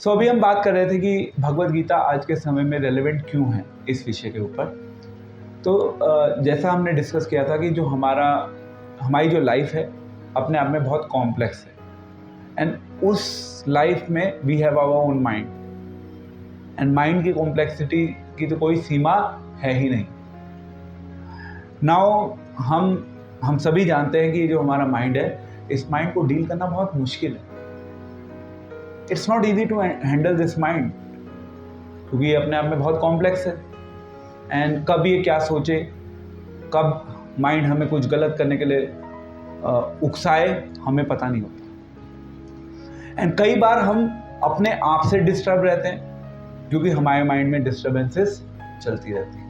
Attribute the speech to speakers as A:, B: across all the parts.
A: अभी हम बात कर रहे थे कि भगवत गीता आज के समय में रेलेवेंट क्यों है इस विषय के ऊपर। तो जैसा हमने डिस्कस किया था कि जो हमारी जो लाइफ है अपने आप में बहुत कॉम्प्लेक्स है, एंड उस लाइफ में we have our own mind, and mind की कॉम्प्लेक्सिटी की तो कोई सीमा है ही नहीं। नाउ हम सभी जानते हैं कि जो हमारा माइंड है, इस माइंड को डील करना बहुत मुश्किल है। It's not easy to handle this mind, क्योंकि ये अपने आप में बहुत कॉम्प्लेक्स है। एंड कब ये क्या सोचे, कब माइंड हमें कुछ गलत करने के लिए उकसाए, हमें पता नहीं होता। एंड कई बार हम अपने आप से डिस्टर्ब रहते हैं, क्योंकि हमारे माइंड में डिस्टर्बेंसेस चलती रहती हैं।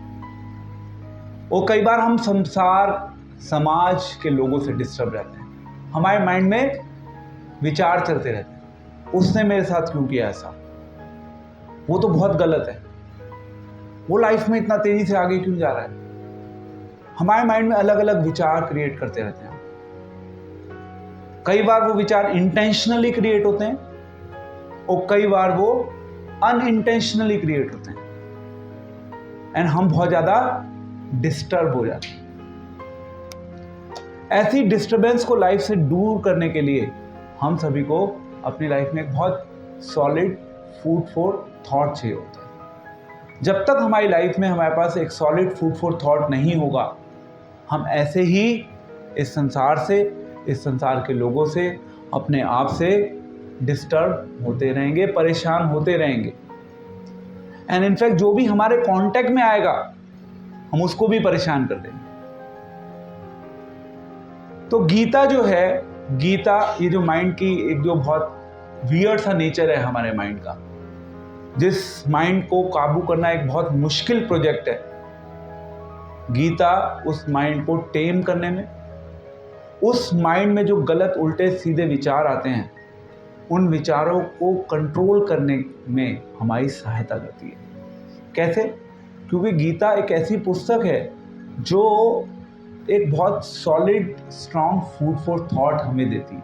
A: और कई बार हम समाज के लोगों से डिस्टर्ब रहते हैं, हमारे माइंड में विचार चलते रहते हैं, उसने मेरे साथ क्यों किया ऐसा, वो तो बहुत गलत है, वो लाइफ में इतना तेजी से आगे क्यों जा रहा है। हमारे माइंड में अलग अलग विचार क्रिएट करते रहते हैं। कई बार वो विचार इंटेंशनली क्रिएट होते हैं और कई बार वो अनइंटेंशनली क्रिएट होते हैं, एंड हम बहुत ज्यादा डिस्टर्ब हो जाते हैं। ऐसी डिस्टर्बेंस को लाइफ से दूर करने के लिए हम सभी को अपनी लाइफ में एक बहुत सॉलिड फूड फॉर थॉट चाहिए होता है। जब तक हमारी लाइफ में हमारे पास एक सॉलिड फूड फॉर थॉट नहीं होगा, हम ऐसे ही इस संसार के लोगों से, अपने आप से डिस्टर्ब होते रहेंगे, परेशान होते रहेंगे। एंड इनफैक्ट जो भी हमारे कांटेक्ट में आएगा, हम उसको भी परेशान कर देंगे। तो गीता जो है, गीता ये जो माइंड की एक जो बहुत वियर्ड सा नेचर है हमारे माइंड का, जिस माइंड को काबू करना एक बहुत मुश्किल प्रोजेक्ट है, गीता उस माइंड को टेम करने में, उस माइंड में जो गलत उल्टे सीधे विचार आते हैं, उन विचारों को कंट्रोल करने में हमारी सहायता करती है। कैसे? क्योंकि गीता एक ऐसी पुस्तक है जो एक बहुत solid strong food for thought हमें देती है।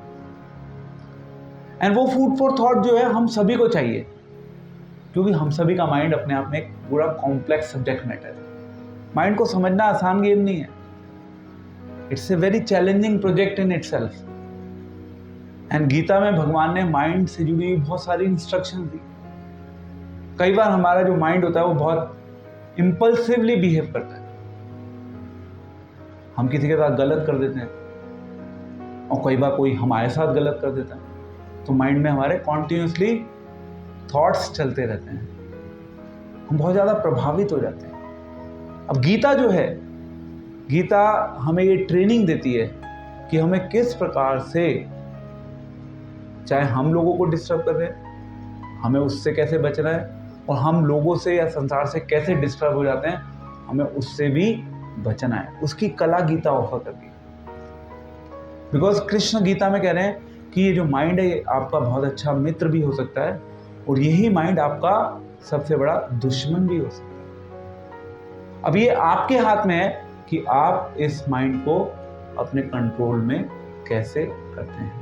A: एंड वो फूड फॉर थॉट जो है हम सभी को चाहिए, क्योंकि हम सभी का माइंड अपने आप में एक पूरा कॉम्प्लेक्स सब्जेक्ट मैटर है। माइंड को समझना आसान गेम नहीं है, it's a very challenging project in itself. And Gita में भगवान ने माइंड से जुड़ी हुई बहुत सारी इंस्ट्रक्शन दी। कई बार हमारा जो माइंड होता है वो बहुत इम्पल्सिवली बिहेव करता है, हम किसी के साथ गलत कर देते हैं, और कई बार कोई हमारे साथ गलत कर देता है, तो माइंड में हमारे कॉन्टिन्यूसली थॉट्स चलते रहते हैं, हम बहुत ज़्यादा प्रभावित हो जाते हैं। अब गीता जो है, गीता हमें ये ट्रेनिंग देती है कि हमें किस प्रकार से, चाहे हम लोगों को डिस्टर्ब कर रहे हैं, हमें उससे कैसे बचना है, और हम लोगों से या संसार से कैसे डिस्टर्ब हो जाते हैं, हमें उससे भी बचना है। उसकी कला गीता ऑफर करती है। बिकॉज कृष्ण गीता में कह रहे हैं कि ये जो माइंड है, ये आपका बहुत अच्छा मित्र भी हो सकता है, और यही माइंड आपका सबसे बड़ा दुश्मन भी हो सकता है। अब ये आपके हाथ में है कि आप इस माइंड को अपने कंट्रोल में कैसे करते हैं,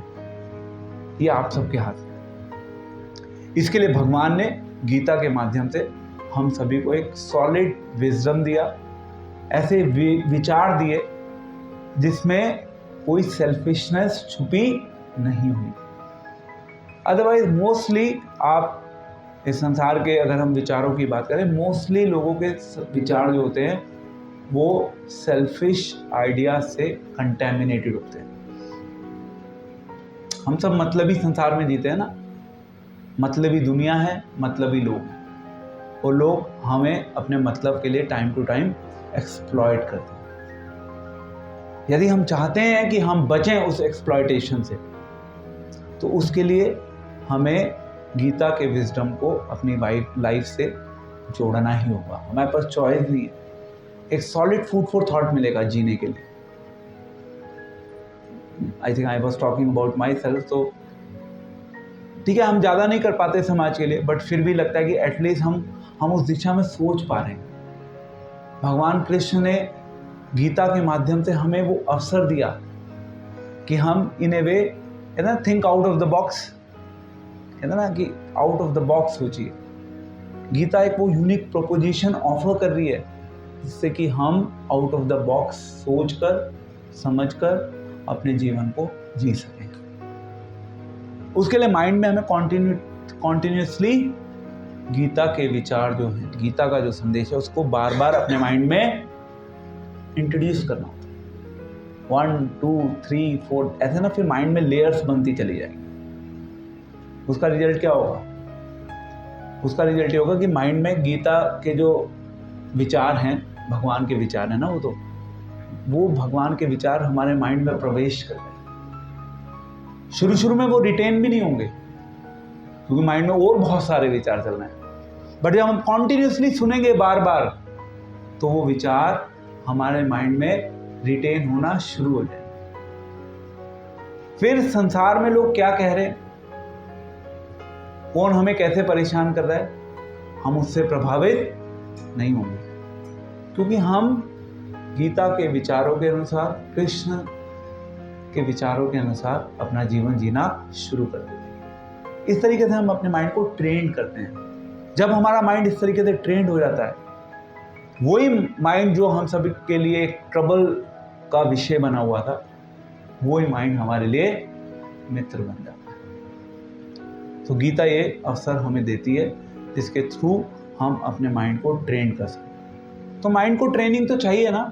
A: ये आप सबके हाथ में है। इसके लिए भगवान ने गीता के माध्यम से हम सभी को एक सॉलिड विजडम दिया, ऐसे विचार दिए जिसमें कोई सेल्फिशनेस छुपी नहीं हुई। अदरवाइज मोस्टली आप इस संसार के, अगर हम विचारों की बात करें, मोस्टली लोगों के विचार जो होते हैं वो सेल्फिश आइडिया से कंटेमिनेटेड होते हैं। हम सब मतलबी संसार में जीते हैं ना, मतलबी दुनिया है, मतलबी लोग हैं, और लोग हमें अपने मतलब के लिए टाइम टू टाइम एक्सप्लॉइट करते हैं। यदि हम चाहते हैं कि हम बचें उस एक्सप्लॉइटेशन से, तो उसके लिए हमें गीता के विजडम को अपनी लाइफ से जोड़ना ही होगा। हमारे पास चॉइस नहीं है। एक सॉलिड फूड फॉर थॉट मिलेगा जीने के लिए। I think I was talking about my self. तो ठीक है, हम ज़्यादा नहीं कर पाते समाज के लिए, बट फिर भी लगता है कि एटलीस्ट हम उस दिशा में सोच पा रहे हैं। भगवान कृष्ण ने गीता के माध्यम से हमें वो अवसर दिया कि हम in a way think out of the box, कहते ना कि आउट ऑफ द बॉक्स सोचिए। गीता एक वो यूनिक प्रोपोजिशन ऑफर कर रही है जिससे कि हम आउट ऑफ द बॉक्स सोचकर समझकर अपने जीवन को जी सकें। उसके लिए माइंड में हमें कॉन्टिन्यूसली गीता के विचार जो हैं, गीता का जो संदेश है, उसको बार बार अपने माइंड में इंट्रोड्यूस करना होता है। 1 2 3 4 ऐसे ना, फिर माइंड में लेयर्स बनती चली जाएंगी। उसका रिजल्ट क्या होगा? उसका रिजल्ट ये होगा कि माइंड में गीता के जो विचार हैं, भगवान के विचार हैं ना, वो भगवान के विचार हमारे माइंड में प्रवेश कर गए। शुरू में वो रिटेन भी नहीं होंगे क्योंकि माइंड में और बहुत सारे विचार चल रहे हैं, बट जब हम कॉन्टिन्यूसली सुनेंगे बार बार तो वो विचार हमारे माइंड में रिटेन होना शुरू हो जाएंगे। फिर संसार में लोग क्या कह रहे हैं, कौन हमें कैसे परेशान कर रहा है, हम उससे प्रभावित नहीं होंगे क्योंकि हम गीता के विचारों के अनुसार, कृष्ण के विचारों के अनुसार अपना जीवन जीना शुरू कर देते हैं। इस तरीके से हम अपने माइंड को ट्रेन करते हैं। जब हमारा माइंड इस तरीके से ट्रेंड हो जाता है, वही माइंड जो हम सभी के लिए एक ट्रबल का विषय बना हुआ था, वही माइंड हमारे लिए मित्र बन जाता है। तो गीता ये अवसर हमें देती है जिसके थ्रू हम अपने माइंड को ट्रेन कर सकते। तो माइंड को ट्रेनिंग तो चाहिए ना,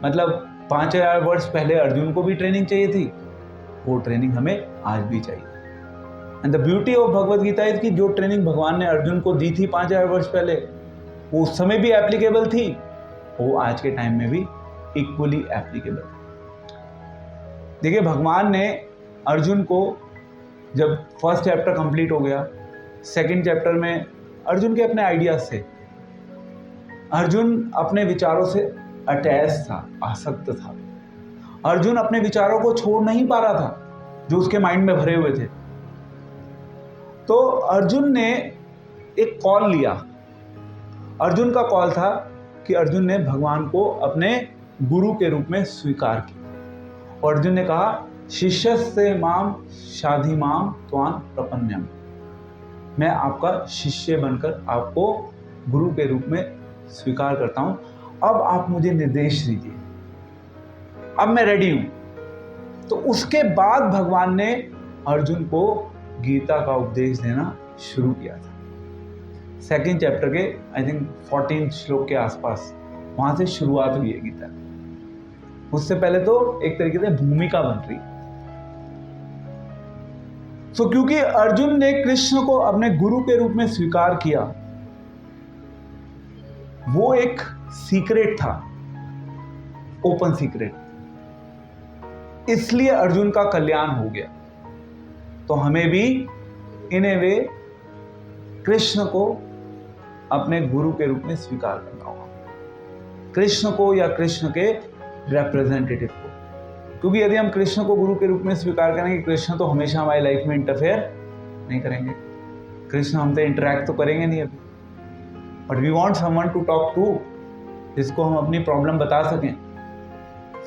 A: मतलब 5000 वर्ष पहले अर्जुन को भी ट्रेनिंग चाहिए थी, वो ट्रेनिंग हमें आज भी चाहिए। And the beauty of Bhagavad Gita है कि जो ट्रेनिंग भगवान ने अर्जुन को दी थी 5000 वर्ष पहले, वो उस समय भी एप्लीकेबल थी, वो आज के टाइम में भी इक्वली एप्लीकेबल है। देखिए, भगवान ने अर्जुन को, जब फर्स्ट चैप्टर कंप्लीट हो गया, सेकंड चैप्टर में अर्जुन के अपने आइडियाज थे, अर्जुन अपने विचारों से अटैच था, आसक्त था। अर्जुन अपने विचारों को छोड़ नहीं पा रहा था जो उसके माइंड में भरे हुए थे। तो अर्जुन ने एक कॉल लिया। अर्जुन का कॉल था कि अर्जुन ने भगवान को अपने गुरु के रूप में स्वीकार किया और अर्जुन ने कहा, शिष्यस्ते माम शाधि माम त्वां प्रपन्नम, मैं आपका शिष्य बनकर आपको गुरु के रूप में स्वीकार करता हूं, अब आप मुझे निर्देश दीजिए, अब मैं रेडी हूं। तो उसके बाद भगवान ने अर्जुन को गीता का उपदेश देना शुरू किया था। सेकंड चैप्टर के आई थिंक 14 श्लोक के आसपास वहां से शुरुआत हुई है गीता। उससे पहले तो एक तरीके से भूमिका बन रही। तो क्योंकि अर्जुन ने कृष्ण को अपने गुरु के रूप में स्वीकार किया, वो एक सीक्रेट था, ओपन सीक्रेट, इसलिए अर्जुन का कल्याण हो गया। तो हमें भी इन ए वे कृष्ण को अपने गुरु के रूप में स्वीकार करना होगा, कृष्ण को या कृष्ण के रिप्रेजेंटेटिव को। क्योंकि यदि हम कृष्ण को गुरु के रूप में स्वीकार करेंगे, कृष्ण तो हमेशा हमारी लाइफ में इंटरफेयर नहीं करेंगे, कृष्ण हमसे इंटरेक्ट तो करेंगे नहीं अभी, but we want someone to talk to, जिसको हम अपनी प्रॉब्लम बता सकें।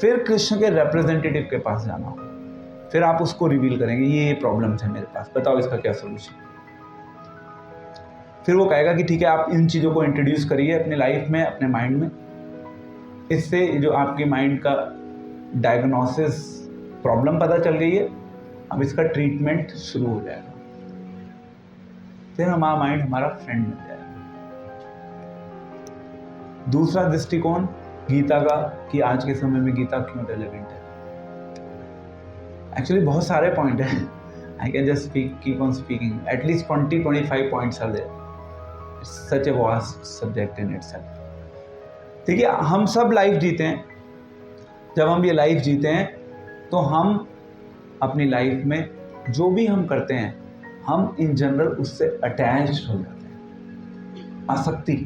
A: फिर कृष्ण के रिप्रेजेंटेटिव के पास जाना होगा, फिर आप उसको रिवील करेंगे, ये प्रॉब्लम्स है मेरे पास, बताओ इसका क्या सोल्यूशन। फिर वो कहेगा कि ठीक है, आप इन चीज़ों को इंट्रोड्यूस करिए अपने लाइफ में, अपने माइंड में। इससे जो आपके माइंड का डायग्नोसिस प्रॉब्लम पता चल गई है, अब इसका ट्रीटमेंट शुरू हो जाएगा। फिर हमारा माइंड हमारा फ्रेंड बन जाएगा। दूसरा दृष्टिकोण गीता का, कि आज के समय में गीता क्यों रेलेवेंट है। एक्चुअली बहुत सारे पॉइंट हैं, I can just keep on speaking, at least 20-25 points are there, it's such a vast subject in itself. देखिए, हम सब लाइफ जीते हैं, जब हम ये लाइफ जीते हैं तो हम अपनी लाइफ में जो भी हम करते हैं, हम इन जनरल उससे अटैच्ड हो जाते हैं, आसक्ति,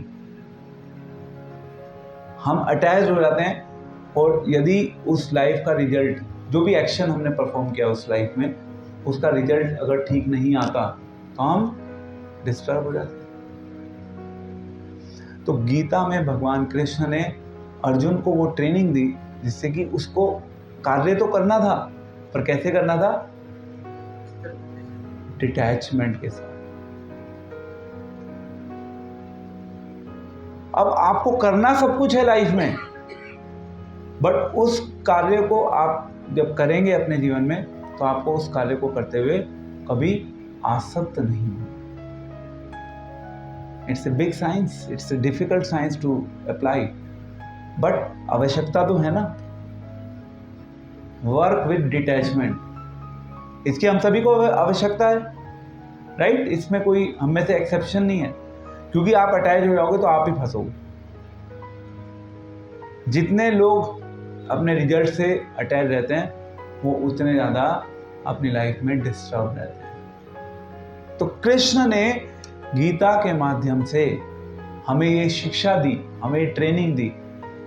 A: हम अटैच्ड हो जाते हैं। और यदि उस लाइफ का रिजल्ट, जो भी एक्शन हमने परफॉर्म किया उस लाइफ में, उसका रिजल्ट अगर ठीक नहीं आता तो हम डिस्टर्ब हो जाते हैं। तो गीता में भगवान कृष्ण ने अर्जुन को वो ट्रेनिंग दी जिससे कि उसको कार्य तो करना था, पर कैसे करना था, डिटैचमेंट के साथ। अब आपको करना सब कुछ है लाइफ में, बट उस कार्य को आप जब करेंगे अपने जीवन में तो आपको उस कार्य को करते हुए कभी आसक्त नहीं होना। It's a big science, it's a difficult science to apply, but आवश्यकता तो है ना। वर्क विद डिटैचमेंट, इसकी हम सभी को आवश्यकता है, राइट? इसमें कोई हम में से एक्सेप्शन नहीं है, क्योंकि आप अटैच हो जाओगे तो आप ही फंसोगे। जितने लोग अपने रिजल्ट से अटैच रहते हैं वो उतने ज़्यादा अपनी लाइफ में डिस्टर्ब रहते हैं। तो कृष्ण ने गीता के माध्यम से हमें ये शिक्षा दी, हमें ये ट्रेनिंग दी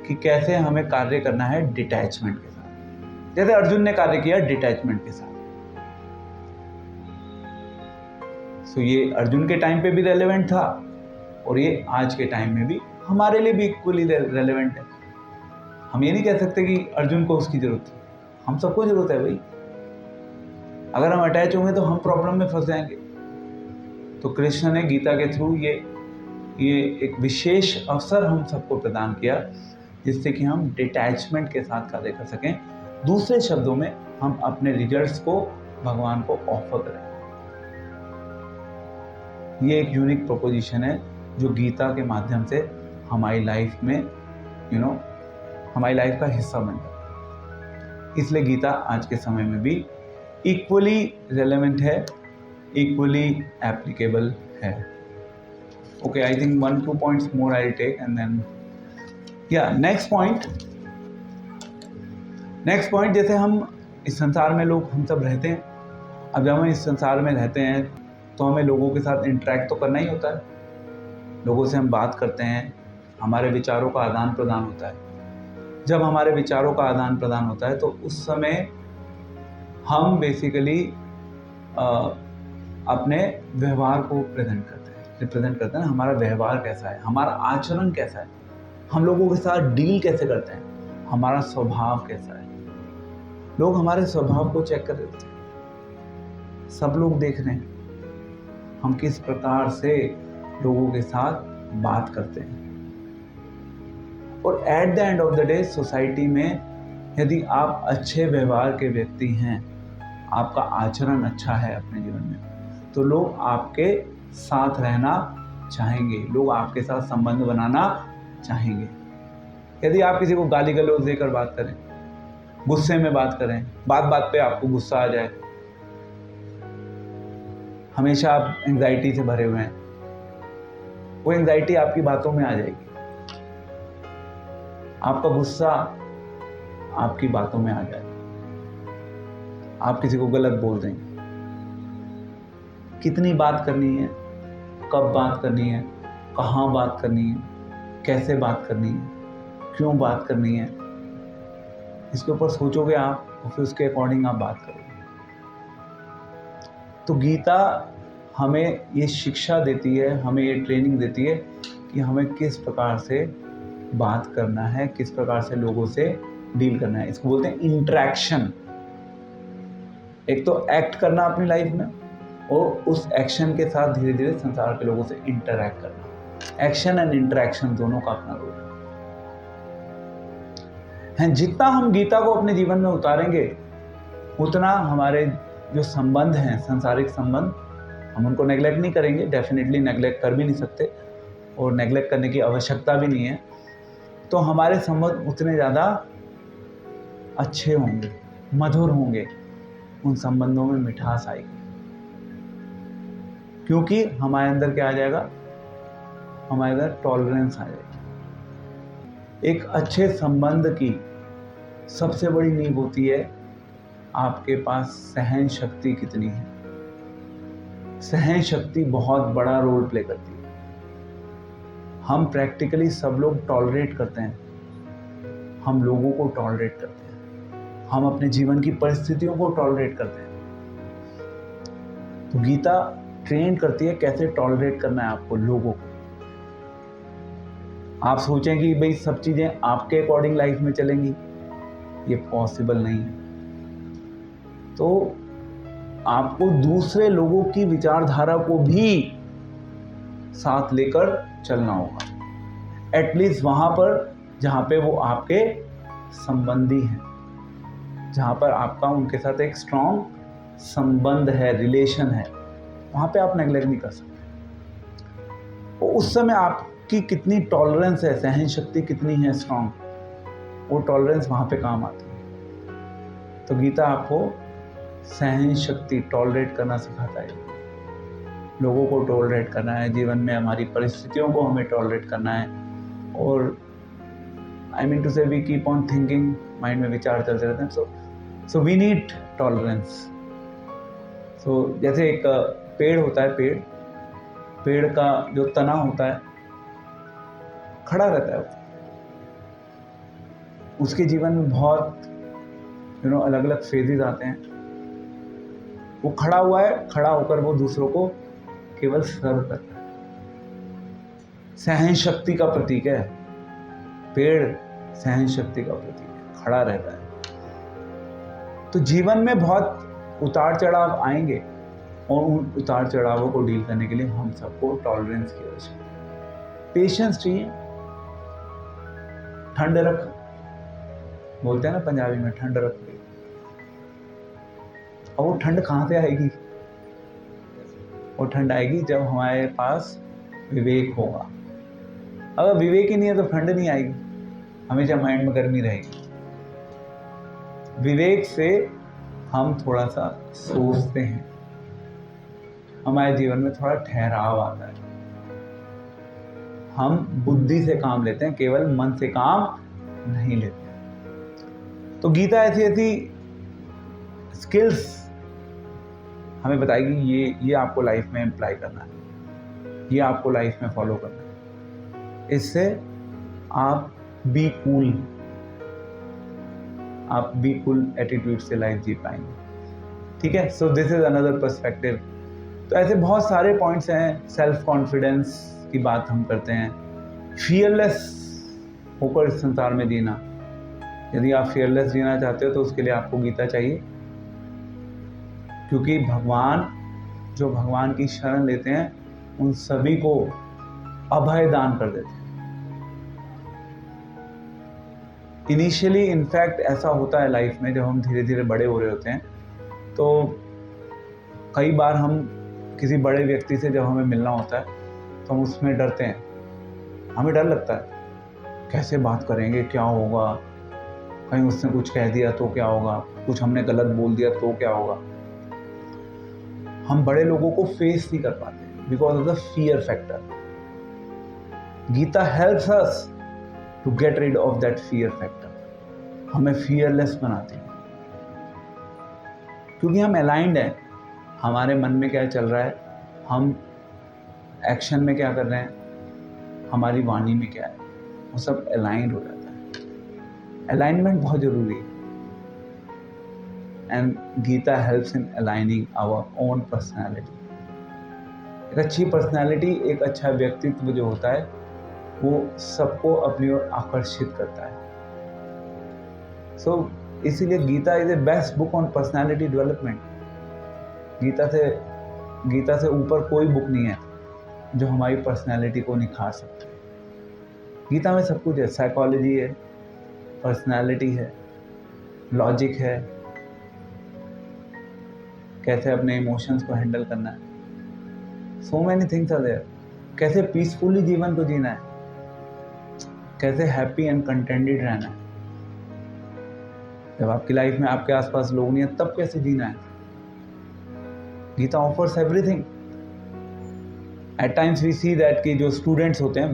A: कि कैसे हमें कार्य करना है डिटैचमेंट के साथ, जैसे अर्जुन ने कार्य किया डिटैचमेंट के साथ। सो ये अर्जुन के टाइम पे भी रेलेवेंट था और ये आज के टाइम में भी हमारे लिए भी इक्वली रेलेवेंट है। हम ये नहीं कह सकते कि अर्जुन को उसकी जरूरत है, हम सबको जरूरत है भाई। अगर हम अटैच होंगे तो हम प्रॉब्लम में फंस जाएंगे। तो कृष्ण ने गीता के थ्रू ये एक विशेष अवसर हम सबको प्रदान किया जिससे कि हम डिटैचमेंट के साथ कार्य कर सकें। दूसरे शब्दों में हम अपने रिजल्ट्स को भगवान को ऑफर करें। ये एक यूनिक प्रोपोजिशन है जो गीता के माध्यम से हमारी लाइफ में हमारी लाइफ का हिस्सा बन जाए। इसलिए गीता आज के समय में भी इक्वली रेलेवेंट है, इक्वली एप्लीकेबल है। Okay, I think 1-2 points more I take and then next point, जैसे हम इस संसार में लोग हम सब रहते हैं। अब जब हम इस संसार में रहते हैं तो हमें लोगों के साथ इंटरेक्ट तो करना ही होता है। लोगों से हम बात करते हैं, हमारे विचारों का आदान प्रदान होता है। जब हमारे विचारों का आदान प्रदान होता है तो उस समय हम बेसिकली अपने व्यवहार को रिप्रेजेंट करते हैं। हमारा व्यवहार कैसा है, हमारा आचरण कैसा है, हम लोगों के साथ डील कैसे करते हैं, हमारा स्वभाव कैसा है। लोग हमारे स्वभाव को चेक कर लेते हैं। सब लोग देख रहे हैं हम किस प्रकार से लोगों के साथ बात करते हैं। और at the end of the day society में यदि आप अच्छे व्यवहार के व्यक्ति हैं, आपका आचरण अच्छा है अपने जीवन में, तो लोग आपके साथ रहना चाहेंगे, लोग आपके साथ संबंध बनाना चाहेंगे। यदि आप किसी को गाली गलौज देकर बात करें, गुस्से में बात करें, बात बात पे आपको गुस्सा आ जाए, हमेशा आप एंजाइटी से भरे हुए हैं, वो एंजाइटी आपकी बातों में आ जाएगी। आपका गुस्सा आपकी बातों में आ जाएगा, आप किसी को गलत बोल देंगे। कितनी बात करनी है, कब बात करनी है, कहाँ बात करनी है, कैसे बात करनी है, क्यों बात करनी है, इसके ऊपर सोचोगे आप और फिर उसके अकॉर्डिंग आप बात करोगे। तो गीता हमें ये शिक्षा देती है, हमें ये ट्रेनिंग देती है कि हमें किस प्रकार से बात करना है, किस प्रकार से लोगों से डील करना है। इसको बोलते हैं इंटरेक्शन। एक तो एक्ट करना अपनी लाइफ में और उस एक्शन के साथ धीरे धीरे संसार के लोगों से इंटरैक्ट करना। एक्शन एंड इंटरेक्शन दोनों का अपना रोल है। जितना हम गीता को अपने जीवन में उतारेंगे उतना हमारे जो संबंध हैं, सांसारिक संबंध, हम उनको नेग्लेक्ट नहीं करेंगे। डेफिनेटली नेग्लेक्ट कर भी नहीं सकते और नेग्लेक्ट करने की आवश्यकता भी नहीं है। तो हमारे संबंध उतने ज़्यादा अच्छे होंगे, मधुर होंगे, उन संबंधों में मिठास आएगी, क्योंकि हमारे अंदर क्या आ जाएगा, हमारे अंदर टॉलरेंस आ जाएगी। एक अच्छे संबंध की सबसे बड़ी नींव होती है आपके पास सहन शक्ति कितनी है। सहन शक्ति बहुत बड़ा रोल प्ले करती है। हम प्रैक्टिकली सब लोग टॉलरेट करते हैं, हम लोगों को टॉलरेट करते हैं, हम अपने जीवन की परिस्थितियों को टॉलरेट करते हैं। तो गीता ट्रेन करती है कैसे टॉलरेट करना है आपको लोगों को। आप सोचें कि भाई सब चीज़ें आपके अकॉर्डिंग लाइफ में चलेंगी, ये पॉसिबल नहीं है। तो आपको दूसरे लोगों की विचारधारा को भी साथ लेकर चलना होगा, एटलीस्ट वहां पर जहां पे वो आपके संबंधी हैं, जहां पर आपका उनके साथ एक स्ट्रॉन्ग संबंध है, रिलेशन है, वहां पे आप नेगलेक्ट नहीं कर सकते। तो उस समय आपकी कितनी टॉलरेंस है, सहन शक्ति कितनी है स्ट्रॉन्ग, वो टॉलरेंस वहां पे काम आती है। तो गीता आपको सहन शक्ति, टॉलरेट करना सिखाता है। लोगों को टॉलरेट करना है, जीवन में हमारी परिस्थितियों को हमें टॉलरेट करना है। और I mean to say we keep on thinking, mind में विचार चलते रहते हैं। So we need tolerance. So जैसे एक पेड़ होता है, पेड़ का जो तना होता है खड़ा रहता है, उसके जीवन में बहुत अलग अलग फेजेस आते हैं। वो खड़ा हुआ है, खड़ा होकर वो दूसरों को केवल सर्व करता है। सहन शक्ति का प्रतीक है पेड़, सहन शक्ति का प्रतीक है, खड़ा रहता है। तो जीवन में बहुत उतार चढ़ाव आएंगे और उन उतार चढ़ावों को डील करने के लिए हम सबको टॉलरेंस की आवश्यकता है, पेशेंस चाहिए। ठंड रख, बोलते हैं ना पंजाबी में, ठंड रख। और वो ठंड कहाँ से आएगी? वो ठंड आएगी जब हमारे पास विवेक होगा। अगर विवेक ही नहीं है तो ठंड नहीं आएगी, हमेशा माइंड में गर्मी रहेगी। विवेक से हम थोड़ा सा सोचते हैं, हमारे जीवन में थोड़ा ठहराव आता है, हम बुद्धि से काम लेते हैं, केवल मन से काम नहीं लेते। तो गीता ऐसी ऐसी स्किल्स हमें बताएगी, ये आपको लाइफ में अप्लाई करना है, ये आपको लाइफ में फॉलो करना है। इससे आप बी कूल एटीट्यूड से लाइफ जी पाएंगे। ठीक है, so this is another perspective. तो ऐसे बहुत सारे पॉइंट्स हैं। सेल्फ कॉन्फिडेंस की बात हम करते हैं, फियरलेस होकर इस संसार में जीना। यदि आप फियरलेस जीना चाहते हो तो उसके लिए आपको गीता चाहिए, क्योंकि जो भगवान की शरण लेते हैं उन सभी को अभय दान कर देते हैं। इनिशियली इनफैक्ट ऐसा होता है लाइफ में, जब हम धीरे धीरे बड़े हो रहे होते हैं तो कई बार हम किसी बड़े व्यक्ति से जब हमें मिलना होता है तो हम उसमें डरते हैं, हमें डर लगता है कैसे बात करेंगे, क्या होगा, कहीं उसने कुछ कह दिया तो क्या होगा, कुछ हमने गलत बोल दिया तो क्या होगा। हम बड़े लोगों को फेस नहीं कर पाते because of the fear factor. Gita helps us to get rid of that fear factor, हमें फियरलेस बनाती है, क्योंकि हम अलाइंड हैं, हमारे मन में क्या चल रहा है, हम एक्शन में क्या कर रहे हैं, हमारी वाणी में क्या है, वो सब अलाइंड हो जाता है। अलाइनमेंट बहुत जरूरी है, and Gita helps in aligning our own personality. एक अच्छी पर्सनैलिटी, एक अच्छा व्यक्तित्व जो होता है वो सबको अपनी ओर आकर्षित करता है। सो इसीलिए Gita is a best book on personality development. Gita से ऊपर कोई बुक नहीं है जो हमारी पर्सनैलिटी को निखार सकती है। गीता में सब कुछ है, साइकोलॉजी है, पर्सनैलिटी है, लॉजिक है, कैसे अपने इमोशंस को हैंडल करना है, so many things are there. कैसे पीसफुली जीवन को जीना है, कैसे हैप्पी एंड कंटेंटेड रहना है। जब आपकी लाइफ में आपके आसपास लोग नहीं है तब कैसे जीना है। Gita offers everything. At times we see that कि जो स्टूडेंट्स होते हैं,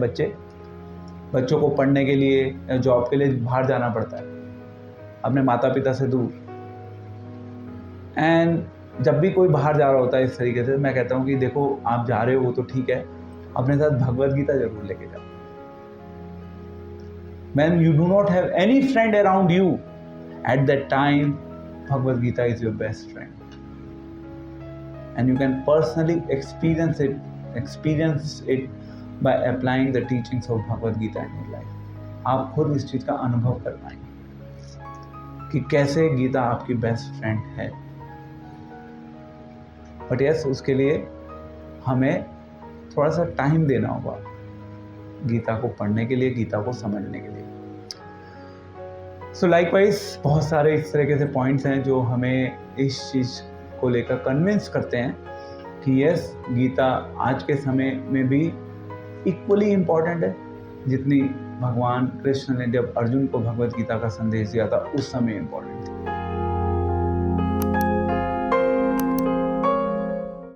A: बच्चों को पढ़ने के लिए या जॉब के लिए बाहर जाना पड़ता है अपने माता पिता से दूर। एंड जब भी कोई बाहर जा रहा होता है इस तरीके से, मैं कहता हूँ कि देखो आप जा रहे हो वो तो ठीक है, अपने साथ भगवद गीता जरूर लेके जाओ। When you do not have any friend around you, at that time Bhagavad Gita is your best friend, and you can personally experience it by applying the teachings of Bhagavad Gita in your life. आप खुद इस चीज का अनुभव कर पाएंगे कि कैसे गीता आपकी बेस्ट फ्रेंड है। बट यस, उसके लिए हमें थोड़ा सा टाइम देना होगा गीता को पढ़ने के लिए, गीता को समझने के लिए। सो लाइकवाइज बहुत सारे इस तरीके से पॉइंट्स हैं जो हमें इस चीज़ को लेकर कन्विंस करते हैं कि यस, गीता आज के समय में भी इक्वली इम्पॉर्टेंट है जितनी भगवान कृष्ण ने जब अर्जुन को भगवत गीता का संदेश दिया था उस समय इम्पॉर्टेंट थी।